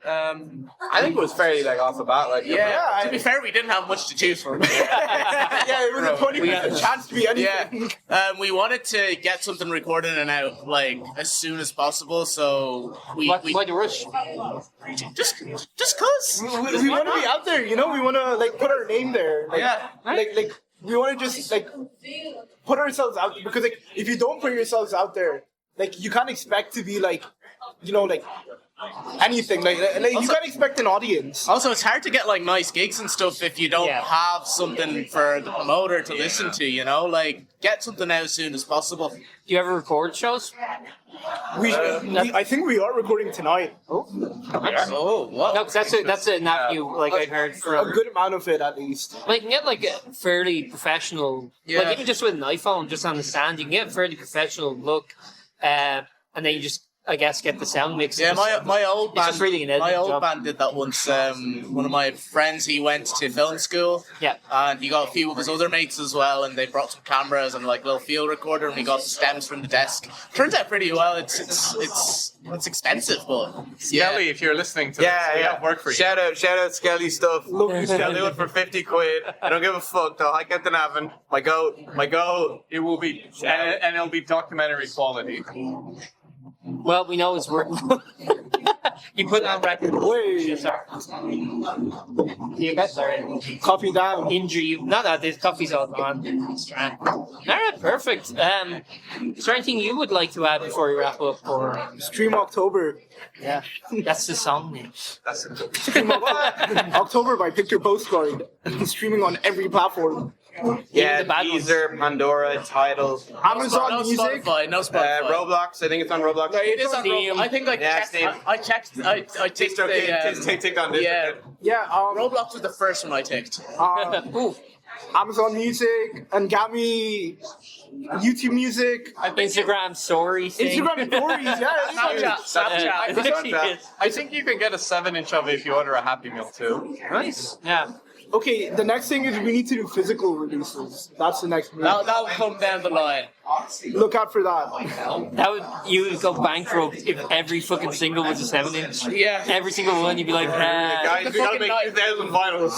I think it was fairly like off the bat. Like Yeah. To be fair, we didn't have much to choose from. Yeah, it was a 20% chance to be anything. Yeah, we wanted to get something recorded and out like as soon as possible. So we Why the rush? just cause We want to be out there, you know. We want to like put our name there. Like, Yeah. like we want to just like put ourselves out because like if you don't put yourselves out there, like you can't expect to be like, you know, like anything. Like you can't expect an audience. Also, it's hard to get like nice gigs and stuff if you don't Yeah. have something for the promoter to listen to. You know, like get something out as soon as possible. Do you ever record shows? I think we are recording tonight. Oh, what? No, because that's an avenue like I've heard A from. good amount of it, at least. Like, you can get like a fairly professional, like even just with an iPhone, just on the stand, you can get a fairly professional look, and then you just, I guess, get the sound mix. Yeah, my old It's band. just really an editing My old job. band did that once. One of my friends, he went to film school. Yeah. And he got a few of his other mates as well, and they brought some cameras and like a little field recorder, and he got the stems from the desk. Turns out pretty well. It's expensive, but Skelly, if you're listening to this, we have work for you. Shout out Skelly stuff. I'll do it for 50 quid. I don't give a fuck though. I get the Navan. My goat. It will be, and it'll be documentary quality. Well, we know it's working. You put it on record. Wait. Sorry. You guys, sorry. Copy down. Injure you. No, this coffee's all gone. Strand. All right, perfect. Is there anything you would like to add before we wrap up? Or Stream October. yeah, that's the song name. That's it. Stream October by Picture Postcard. Streaming on every platform. Yeah, the bad ones. Deezer, Pandora, Tidal, Amazon no Music. Spotify, no Spotify. Roblox. I think it's on Roblox. It is on Steam. Roblox. I think Yeah, checked. Steam. I checked. I ticked the, Take on this. yeah. Yeah, Roblox was the first one I ticked. Ooh, Amazon Music, Angami, YouTube Music, Instagram stories. Instagram stories, yeah. Snapchat. I think you can get a 7-inch of it if you order a Happy Meal too. Nice. Yeah. Okay, the next thing is we need to do physical releases. That's the next move. That'll come down the line. Look out for that. You would go bankrupt if every fucking single was a 7-inch. Yeah. Every single one, you'd be like, Guys, we gotta make 2,000 vinyls.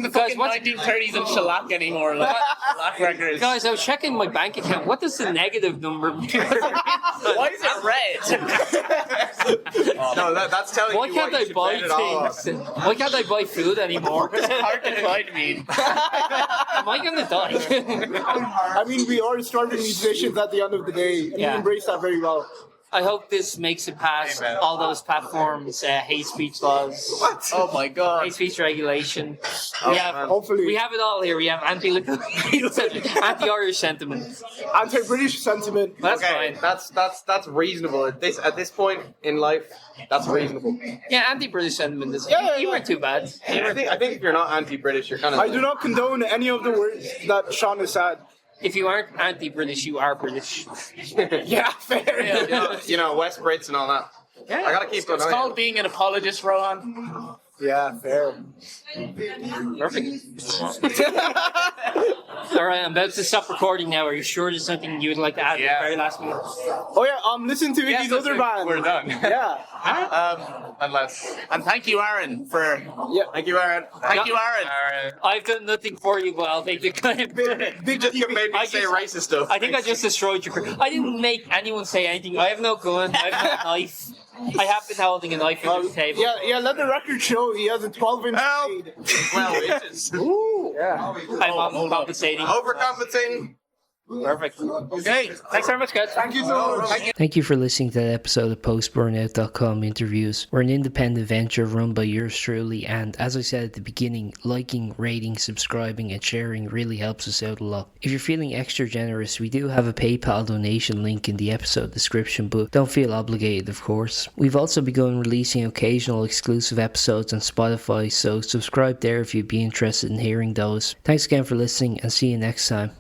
The fucking 1930s and shellac anymore. Like, shellac records. Guys, I was checking my bank account. What does the negative number mean? Why is it red? No, that's telling Why you can't what I you should buy blend it all on. things? Why can't I buy food anymore? It's hard to find me. Am I gonna die? I mean, we are starving musicians at the end of the day, and Yeah. we embrace that very well. I hope this makes it past all those platforms, hate speech laws, Oh my god. hate speech regulation. Hopefully. We have it all here. We have anti-Irish sentiment. Anti-British sentiment. That's Okay, fine. that's reasonable. At this point in life, that's reasonable. Yeah, anti-British sentiment is. Yeah, You yeah. weren't too bad. I think if you're not anti-British, you're kind of. I do not condone any of the words that Sean has said. If you aren't anti-British, you are British. Yeah, fair. You know, West Brits and all that. Yeah. I gotta keep going. It's called being an apologist, Rohan. Yeah, fair. Perfect. All right, I'm about to stop recording now. Are you sure there's something you would like to add at the very last minute? Oh yeah, listen to Iggy's other band. We're done. Yeah. Unless. And thank you, Aaron, for. Yeah. Thank you, Aaron. Thank you, Aaron. I've done nothing for you, but I'll take the claim. You just made me say racist stuff. I think I just destroyed your career. I didn't make anyone say anything. I have no gun. I have no knife. I have been holding a knife on the table. Yeah, let the record show he has a 12-inch Help! blade. 12 inches. Yeah. I'm compensating. Overcompensating. Perfect. Okay. Thanks very much, guys. Thank you so much. Thank you for listening to that episode of Post-Burnout.com interviews. We're an independent venture run by yours truly, and as I said at the beginning, liking, rating, subscribing and sharing really helps us out a lot. If you're feeling extra generous, we do have a PayPal donation link in the episode description, but don't feel obligated, of course. We've also begun releasing occasional exclusive episodes on Spotify, so subscribe there if you'd be interested in hearing those. Thanks again for listening, and see you next time.